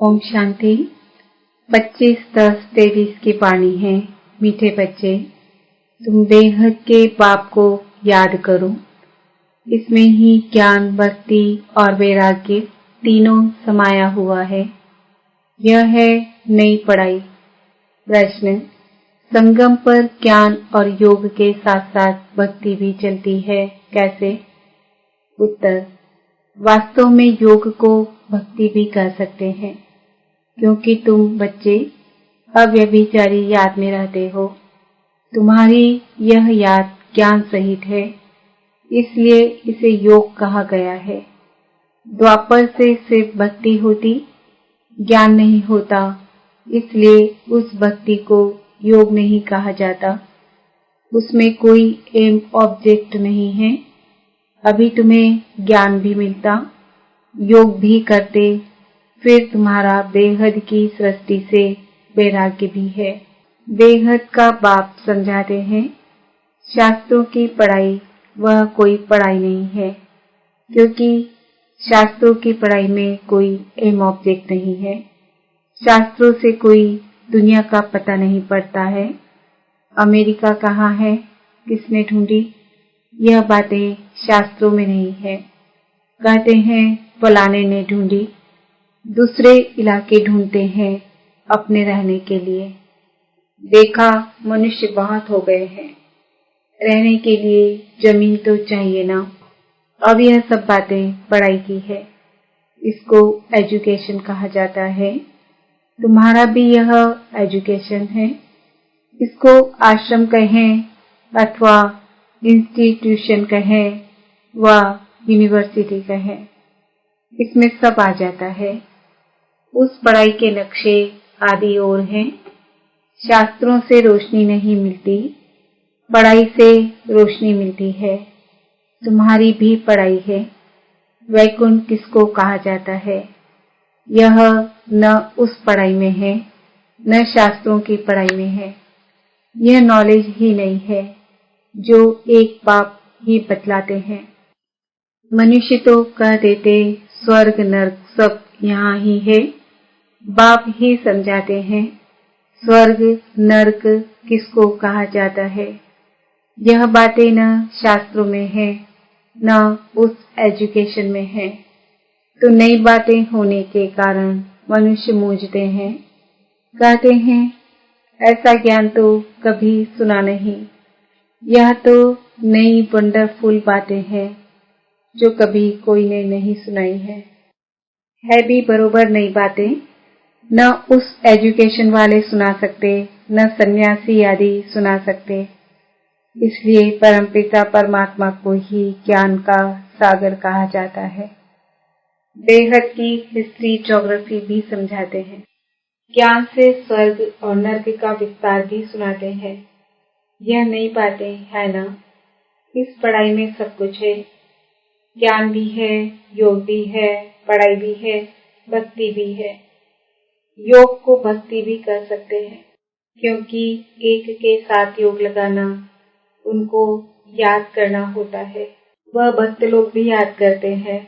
ओम शांति। 25-10-23 की वाणी है। मीठे बच्चे, तुम बेहद के बाप को याद करो। इसमें ही ज्ञान, भक्ति और वैराग्य तीनों समाया हुआ है। यह है नई पढ़ाई। प्रश्न: संगम पर ज्ञान और योग के साथ साथ भक्ति भी चलती है, कैसे? उत्तर: वास्तव में योग को भक्ति भी कह सकते हैं, क्योंकि तुम बच्चे अव्यभिचारी याद में रहते हो। तुम्हारी यह याद ज्ञान सहित है, इसलिए इसे योग कहा गया है। द्वापर से सिर्फ भक्ति होती, ज्ञान नहीं होता, इसलिए उस भक्ति को योग नहीं कहा जाता। उसमें कोई एम ऑब्जेक्ट नहीं है। अभी तुम्हें ज्ञान भी मिलता, योग भी करते, फिर तुम्हारा बेहद की सृष्टि से वैराग्य भी है। बेहद का बाप समझाते हैं, शास्त्रों की पढ़ाई वह कोई पढ़ाई नहीं है, क्योंकि शास्त्रों की पढ़ाई में कोई एम ऑब्जेक्ट नहीं है। शास्त्रों से कोई दुनिया का पता नहीं पड़ता है। अमेरिका कहाँ है, किसने ढूंढी? यह बातें शास्त्रों में नहीं है। कहते हैं फलाने ने ढूंढी। दूसरे इलाके ढूंढते हैं अपने रहने के लिए। देखा मनुष्य बहुत हो गए हैं, रहने के लिए जमीन तो चाहिए ना। अब यह सब बातें पढ़ाई की है, इसको एजुकेशन कहा जाता है। तुम्हारा भी यह एजुकेशन है। इसको आश्रम कहें अथवा इंस्टीट्यूशन कहें व यूनिवर्सिटी कहें, इसमें सब आ जाता है। उस पढ़ाई के नक्शे आदि और हैं। शास्त्रों से रोशनी नहीं मिलती, पढ़ाई से रोशनी मिलती है। तुम्हारी भी पढ़ाई है। वैकुंठ किसको कहा जाता है? यह न उस पढ़ाई में है, न शास्त्रों की पढ़ाई में है। यह नॉलेज ही नहीं है, जो एक बाप ही बतलाते हैं। मनुष्य तो कह देते स्वर्ग नर्क सब यहाँ ही है। बाप ही समझाते हैं स्वर्ग नर्क किसको कहा जाता है। यह बातें न शास्त्रों में है, न उस एजुकेशन में है। तो नई बातें होने के कारण मनुष्य मूझते हैं, कहते हैं ऐसा ज्ञान तो कभी सुना नहीं। यह तो नई वंडरफुल बातें हैं जो कभी कोई ने नहीं सुनाई है भी बरोबर नई बातें। न उस एजुकेशन वाले सुना सकते, न सन्यासी आदि सुना सकते। इसलिए परमपिता परमात्मा को ही ज्ञान का सागर कहा जाता है। बेहद की हिस्ट्री ज्योग्राफी भी समझाते हैं। ज्ञान से स्वर्ग और नर्क का विस्तार भी सुनाते हैं। यह नई बातें है ना। इस पढ़ाई में सब कुछ है। ज्ञान भी है, योग भी है, पढ़ाई भी है, भक्ति भी है। योग को भक्ति भी कर सकते हैं, क्योंकि एक के साथ योग लगाना, उनको याद करना होता है। वह भक्त लोग भी याद करते हैं,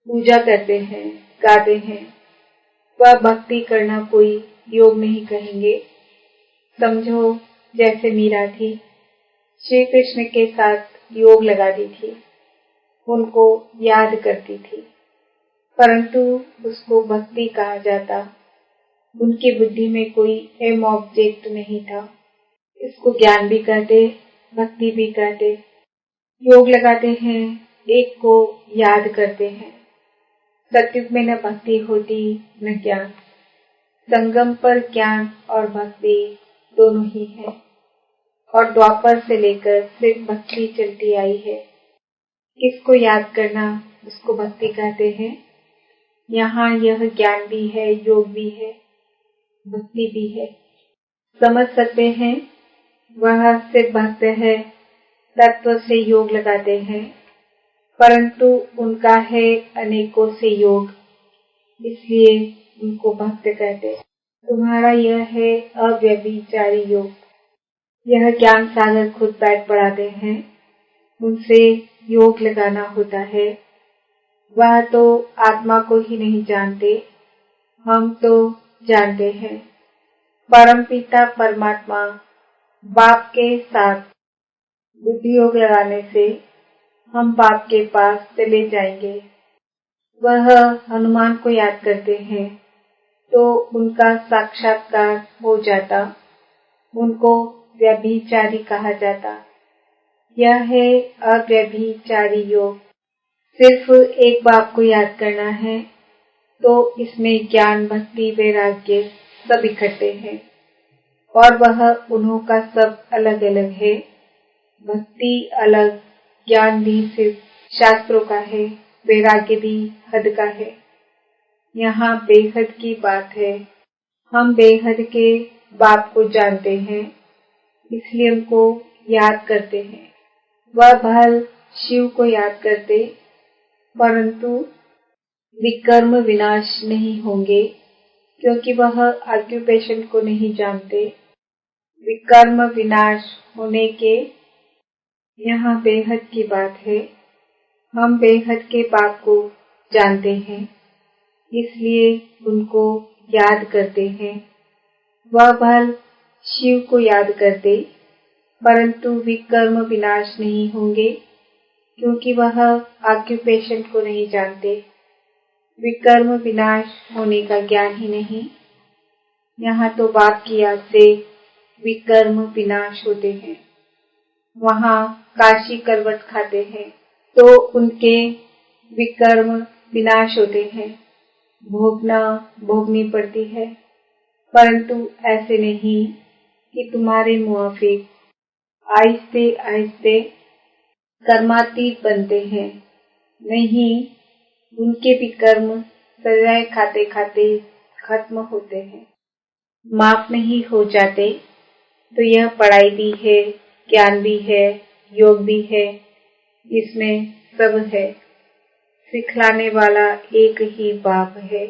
पूजा करते हैं, गाते हैं। वह भक्ति करना कोई योग नहीं कहेंगे। समझो जैसे मीरा थी, श्री कृष्ण के साथ योग लगाती थी, उनको याद करती थी, परंतु उसको भक्ति कहा जाता। उनकी बुद्धि में कोई एम ऑब्जेक्ट नहीं था। इसको ज्ञान भी कहते, भक्ति भी कहते। योग लगाते हैं, एक को याद करते हैं। सत्युग में न भक्ति होती न ज्ञान। संगम पर ज्ञान और भक्ति दोनों ही है, और द्वापर से लेकर सिर्फ भक्ति चलती आई है। किसको याद करना, उसको भक्ति कहते हैं। यहाँ यह ज्ञान भी है, योग भी है, भक्ति भी है। समझ सकते हैं, वह सिर्फ भक्त है, तत्व से योग लगाते हैं, परंतु उनका है अनेकों से योग, इसलिए उनको भक्त कहते हैं। तुम्हारा यह है अव्यभिचारी योग। यह ज्ञान सागर खुद बैठ पढ़ाते हैं, उनसे योग लगाना होता है। वह तो आत्मा को ही नहीं जानते, हम तो जानते हैं परमपिता परमात्मा बाप के साथ बुद्धि योग लगाने से हम बाप के पास चले जाएंगे। वह हनुमान को याद करते हैं तो उनका साक्षात्कार हो जाता, उनको व्यभिचारी कहा जाता। यह है अव्यभिचारी योग। सिर्फ एक बाप को याद करना है तो इसमें ज्ञान भक्ति वैराग्य सब इकट्ठे हैं और वह उन्हों का सब अलग अलग है। भक्ति अलग, ज्ञान भी सिर्फ शास्त्रों का है, वैराग्य भी हद का है। यहाँ बेहद की बात है। हम बेहद के बाप को जानते हैं, इसलिए उनको याद करते हैं। वह भल शिव को याद करते, परंतु विकर्म विनाश नहीं होंगे क्योंकि वह ऑक्यूपेशन को नहीं जानते। विकर्म विनाश होने के यहाँ बेहद की बात है। हम बेहद के बाप को जानते हैं, इसलिए उनको याद करते हैं। वह भल शिव को याद करते, परंतु विकर्म विनाश नहीं होंगे क्योंकि वह ऑक्यूपेशन को नहीं जानते। विकर्म विनाश होने का ज्ञान ही नहीं। यहाँ तो बाप की याद से विकर्म विनाश होते हैं। वहाँ काशी करवट खाते हैं तो उनके विकर्म विनाश होते हैं। भोगनी पड़ती है, परंतु ऐसे नहीं कि तुम्हारे मुआफिक आहिस्ते आहिस्ते कर्मातीत बनते हैं। नहीं, उनके भी कर्म सजाए खाते खाते खत्म होते हैं, माफ नहीं हो जाते। तो यह पढ़ाई भी है, ज्ञान भी है, योग भी है, इसमें सब है। सिखलाने वाला एक ही बाप है।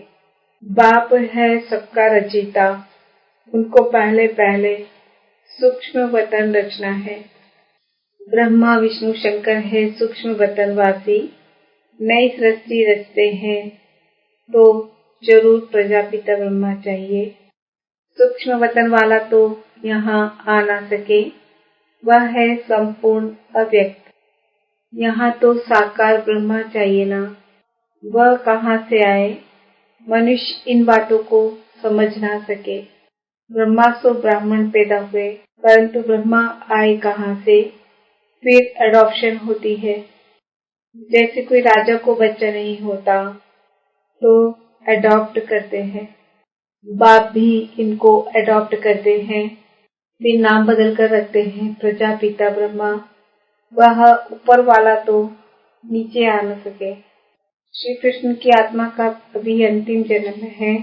बाप है सबका रचयिता। उनको पहले पहले सूक्ष्म वतन रचना है। ब्रह्मा विष्णु शंकर है सूक्ष्म वतनवासी। नई सृष्टि रचते हैं तो जरूर प्रजापिता ब्रह्मा चाहिए। सूक्ष्म वतन वाला तो यहाँ आ ना सके, वह है संपूर्ण अव्यक्त। यहाँ तो साकार ब्रह्मा चाहिए ना, वह कहाँ से आए? मनुष्य इन बातों को समझ ना सके। ब्रह्मा सो ब्राह्मण पैदा हुए, परंतु ब्रह्मा आए कहाँ से? फिर एडॉप्शन होती है। जैसे कोई राजा को बच्चा नहीं होता तो अडॉप्ट करते हैं, बाप भी इनको अडॉप्ट करते हैं, फिर नाम बदल कर रखते हैं प्रजापिता ब्रह्मा। वह ऊपर वाला तो नीचे आ न सके। श्री कृष्ण की आत्मा का अभी अंतिम जन्म है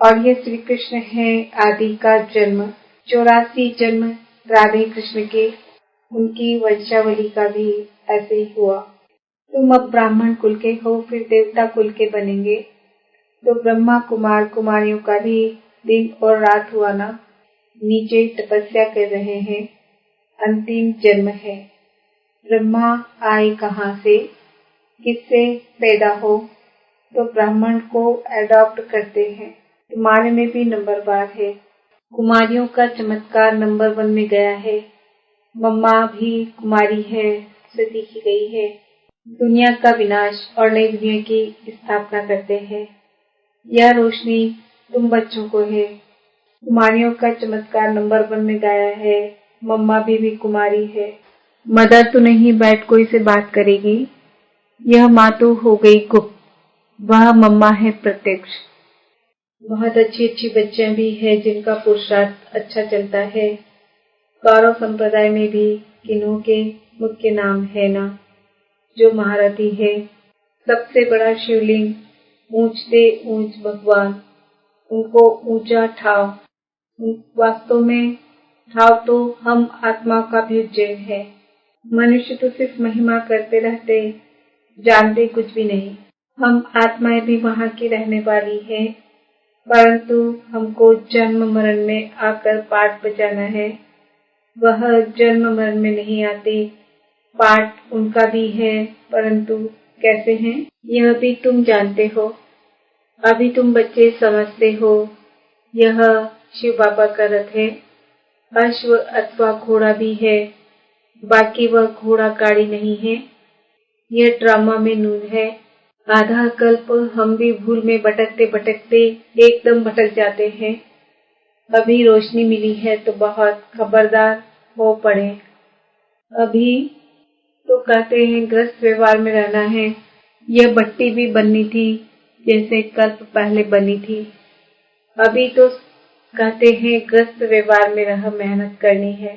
और ये श्री कृष्ण है आदि का जन्म। 84 जन्म राधे कृष्ण के, उनकी वंशावली का भी ऐसे ही हुआ। तुम अब ब्राह्मण कुल के हो, फिर देवता कुल के बनेंगे तो ब्रह्मा कुमार कुमारियों का भी दिन और रात हुआ ना। नीचे तपस्या कर रहे हैं, अंतिम जन्म है। ब्रह्मा आए कहाँ से, किससे पैदा हो? तो ब्राह्मण को अडॉप्ट करते हैं। तुम्हारे में भी नंबरवार है। कुमारियों का चमत्कार नंबर 1 में गया है। मम्मा भी कुमारी है, सती की गई है। दुनिया का विनाश और नई दुनिया की स्थापना करते हैं। यह रोशनी तुम बच्चों को है। कुमारियों का चमत्कार नंबर 1 में गाया है। मम्मा भी कुमारी है। मदर तो नहीं बैठ कोई से बात करेगी। यह माँ तो हो गई गुप्त, वह मम्मा है प्रत्यक्ष। बहुत अच्छी अच्छी बच्चियां भी है जिनका पुरुषार्थ अच्छा चलता है। गौरव संप्रदाय में भी किन्हों के मुख्य नाम है ना, जो महारथी है। सबसे बड़ा शिवलिंग, ऊंचते ऊंच भगवान, उनको ऊंचा ठाव। वास्तव में ठाव तो हम आत्मा का भी जैन है। मनुष्य तो सिर्फ महिमा करते रहते, जानते कुछ भी नहीं। हम आत्माएं भी वहाँ की रहने वाली है, परंतु हमको जन्म मरण में आकर पाठ बजाना है। वह जन्म मरण में नहीं आते। पाठ उनका भी है, परंतु कैसे हैं यह भी तुम जानते हो। अभी तुम बच्चे समझते हो यह शिव बाबा का रथ है। अश्व अथवा घोड़ा भी है, बाकी वह घोड़ा गाड़ी नहीं है। यह ड्रामा में नून है। आधा कल्प हम भी भूल में भटकते भटकते एकदम भटक जाते हैं। अभी रोशनी मिली है तो बहुत खबरदार हो पड़े। अभी तो कहते हैं ग्रस्त व्यवहार में रहना है। यह भट्टी भी बननी थी जैसे कल्प पहले बनी थी। अभी तो कहते हैं ग्रस्त व्यवहार में रह मेहनत करनी है।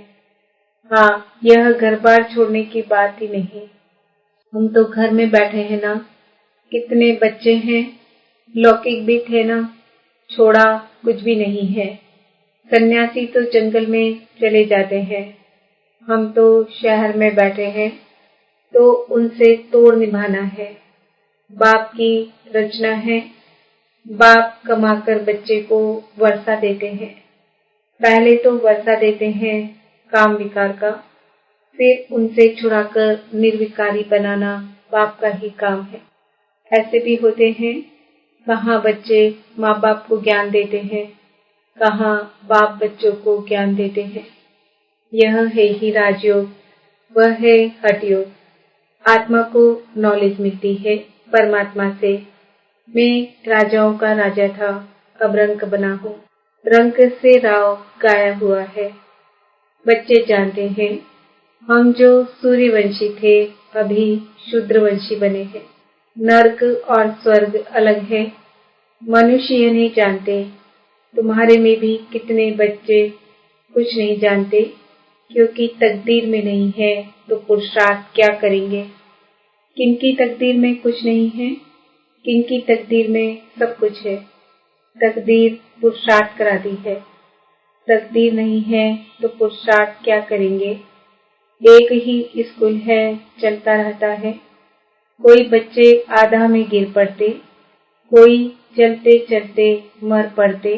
हाँ, यह घर बार छोड़ने की बात ही नहीं। हम तो घर में बैठे हैं ना। कितने बच्चे हैं, लौकिक भी थे ना, छोड़ा कुछ भी नहीं है। सन्यासी तो जंगल में चले जाते हैं, हम तो शहर में बैठे हैं, तो उनसे तोड़ निभाना है। बाप की रचना है। बाप कमाकर बच्चे को वर्षा देते हैं। पहले तो वर्षा देते हैं काम विकार का, फिर उनसे छुड़ाकर निर्विकारी बनाना बाप का ही काम है। ऐसे भी होते हैं, कहाँ बच्चे माँ बाप को ज्ञान देते हैं, कहाँ बाप बच्चों को ज्ञान देते हैं। यह है ही राजयोग, वह है हठ योग। आत्मा को नॉलेज मिलती है परमात्मा से। मैं राजाओं का राजा था, अब रंक बना हूँ। रंक से राव गाया हुआ है। बच्चे जानते हैं, हम जो सूर्यवंशी थे अभी शूद्रवंशी बने हैं। नर्क और स्वर्ग अलग है। मनुष्य ये नहीं जानते। तुम्हारे में भी कितने बच्चे कुछ नहीं जानते, क्योंकि तकदीर में नहीं है तो पुरुषार्थ क्या करेंगे। किनकी तकदीर में कुछ नहीं है, किनकी तकदीर में सब कुछ है। तकदीर पुरुषार्थ कराती है। तकदीर नहीं है तो पुरुषार्थ क्या करेंगे। एक ही स्कूल है, चलता रहता है। कोई बच्चे आधा में गिर पड़ते, कोई चलते चलते मर पड़ते।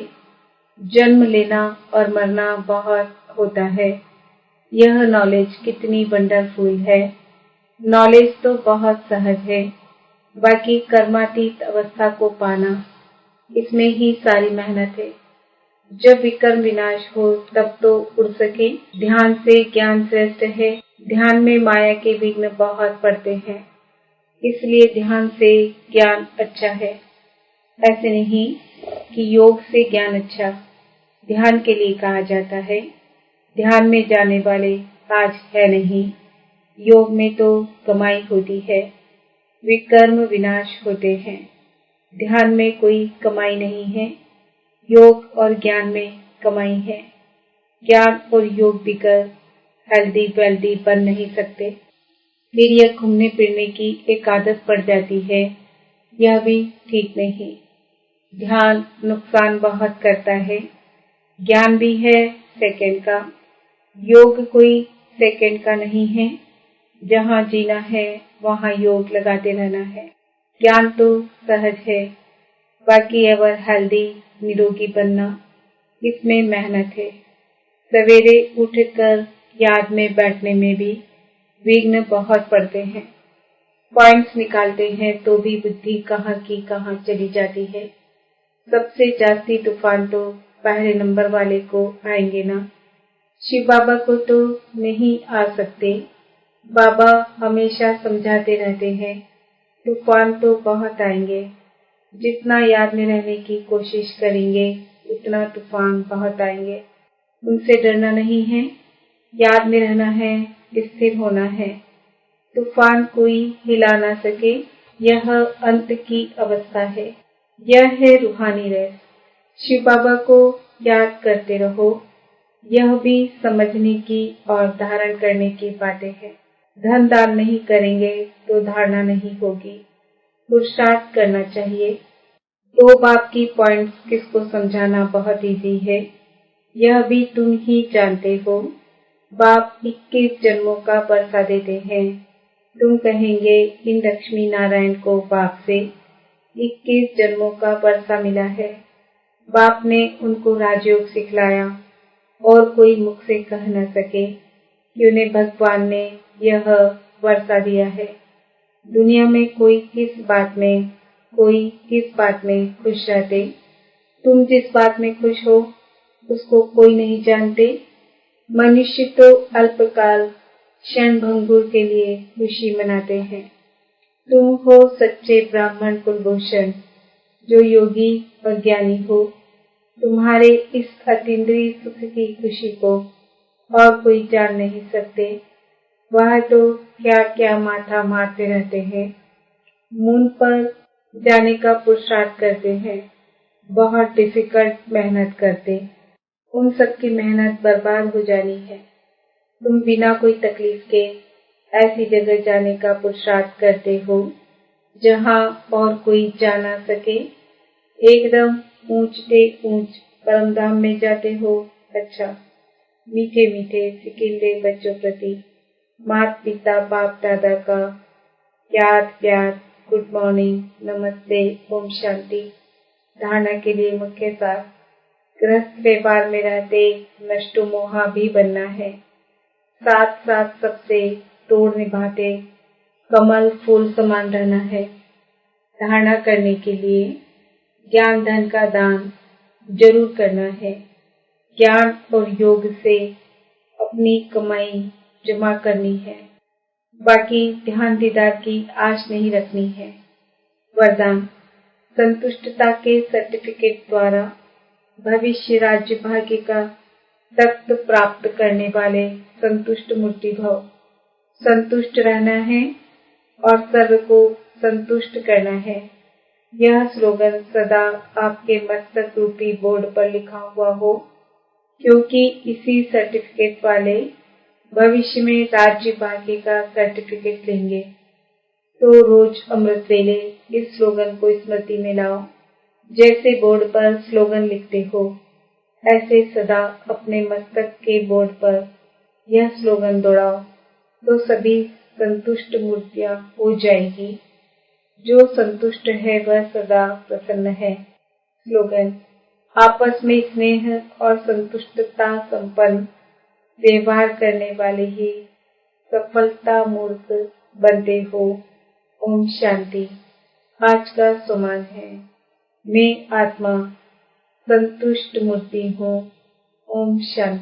जन्म लेना और मरना बहुत होता है। यह नॉलेज कितनी वंडरफुल है। नॉलेज तो बहुत सहज है, बाकी कर्मातीत अवस्था को पाना, इसमें ही सारी मेहनत है। जब विकर्म विनाश हो तब तो उड़ सके। ध्यान से ज्ञान श्रेष्ठ है। ध्यान में माया के विघ्न बहुत पड़ते हैं, इसलिए ध्यान से ज्ञान अच्छा है। ऐसे नहीं कि योग से ज्ञान अच्छा, ध्यान के लिए कहा जाता है। ध्यान में जाने वाले आज है नहीं। योग में तो कमाई होती है, विकर्म विनाश होते हैं। ध्यान में कोई कमाई नहीं है, योग और ज्ञान में कमाई है। ज्ञान और योग बिकर हेल्दी वेल्दी बन नहीं सकते। फिर यह घूमने फिरने की एक आदत पड़ जाती है, यह भी ठीक नहीं। ध्यान नुकसान बहुत करता है। ज्ञान भी है सेकंड का, योग कोई सेकंड का नहीं है। जहाँ जीना है वहाँ योग लगाते रहना है। ज्ञान तो सहज है, बाकी एवर हेल्दी निरोगी बनना, इसमें मेहनत है। सवेरे उठकर याद में बैठने में भी विघ्न बहुत पड़ते हैं। पॉइंट्स निकालते हैं तो भी बुद्धि कहाँ की कहाँ चली जाती है। सबसे जास्ती तूफान तो पहले नंबर वाले को आएंगे ना। शिव बाबा को तो नहीं आ सकते। बाबा हमेशा समझाते रहते हैं, तूफान तो बहुत आएंगे। जितना याद में रहने की कोशिश करेंगे उतना तूफान बहुत आएंगे। उनसे डरना नहीं है, याद में रहना है, स्थिर होना है। तूफान कोई हिला ना सके, यह अंत की अवस्था है। यह है रूहानी रस। शिव बाबा को याद करते रहो। यह भी समझने की और धारण करने की बातें हैं। धन दान नहीं करेंगे तो धारणा नहीं होगी। पुरुषार्थ करना चाहिए। दो बाप की पॉइंट्स किसको समझाना बहुत इजी है, यह भी तुम ही जानते हो। बाप 21 जन्मों का बरसा देते हैं। तुम कहेंगे इन लक्ष्मी नारायण को बाप से 21 जन्मों का बरसा मिला है। बाप ने उनको राजयोग सिखलाया और कोई मुख से कह न सके कि उन्हें भगवान ने यह वर्षा दिया है। दुनिया में कोई किस बात में कोई किस बात में खुश रहते। तुम जिस बात में खुश हो उसको कोई नहीं जानते। मनुष्य तो अल्पकाल क्षण भंगुर के लिए खुशी मनाते हैं। तुम हो सच्चे ब्राह्मण कुलभूषण, जो योगी और ज्ञानी हो। तुम्हारे इस अतीन्द्रिय सुख की खुशी को और कोई जान नहीं सकते। वह तो क्या क्या माथा मारते रहते हैं, मून पर जाने का पुरुषार्थ करते हैं, बहुत डिफिकल्ट मेहनत करते। उन सब की मेहनत बर्बाद हो जानी है। तुम बिना कोई तकलीफ के ऐसी जगह जाने का पुरुषार्थ करते हो जहाँ और कोई जा ना सके। एकदम ऊंचते ऊंच परम धाम में जाते हो। अच्छा, मीठे मीठे सिकिंदे बच्चों प्रति माता पिता बाप दादा का याद प्यार, गुड मॉर्निंग, नमस्ते, ओम शांति। धारणा के लिए मुख्य सार, गृहस्थ व्यवहार में रहते नष्टो मोहा भी बनना है। साथ साथ सबसे तोड़ निभाते कमल फूल समान रहना है। धारणा करने के लिए ज्ञान धन का दान जरूर करना है। ज्ञान और योग से अपनी कमाई जमा करनी है। बाकी ध्यान दीदार की आश नहीं रखनी है। वरदान, संतुष्टता के सर्टिफिकेट द्वारा भविष्य राज्य भाग्य का तख्त प्राप्त करने वाले संतुष्ट मूर्ति भव। संतुष्ट रहना है और सर्व को संतुष्ट करना है। यह स्लोगन सदा आपके मस्तक रूपी बोर्ड पर लिखा हुआ हो, क्योंकि इसी सर्टिफिकेट वाले भविष्य में राज्य भाग्य का सर्टिफिकेट लेंगे। तो रोज अमृत वेले इस स्लोगन को स्मृति में लाओ। जैसे बोर्ड पर स्लोगन लिखते हो, ऐसे सदा अपने मस्तक के बोर्ड पर यह स्लोगन दौड़ाओ, तो सभी संतुष्ट मूर्तियां हो जाएगी। जो संतुष्ट है वह सदा प्रसन्न है। स्लोगन, आपस में स्नेह और संतुष्टता संपन्न व्यवहार करने वाले ही सफलता मूर्त बनते हो। ओम शांति। आज का सुमन है, मैं आत्मा संतुष्ट मूर्ति हूँ। ओम शांति।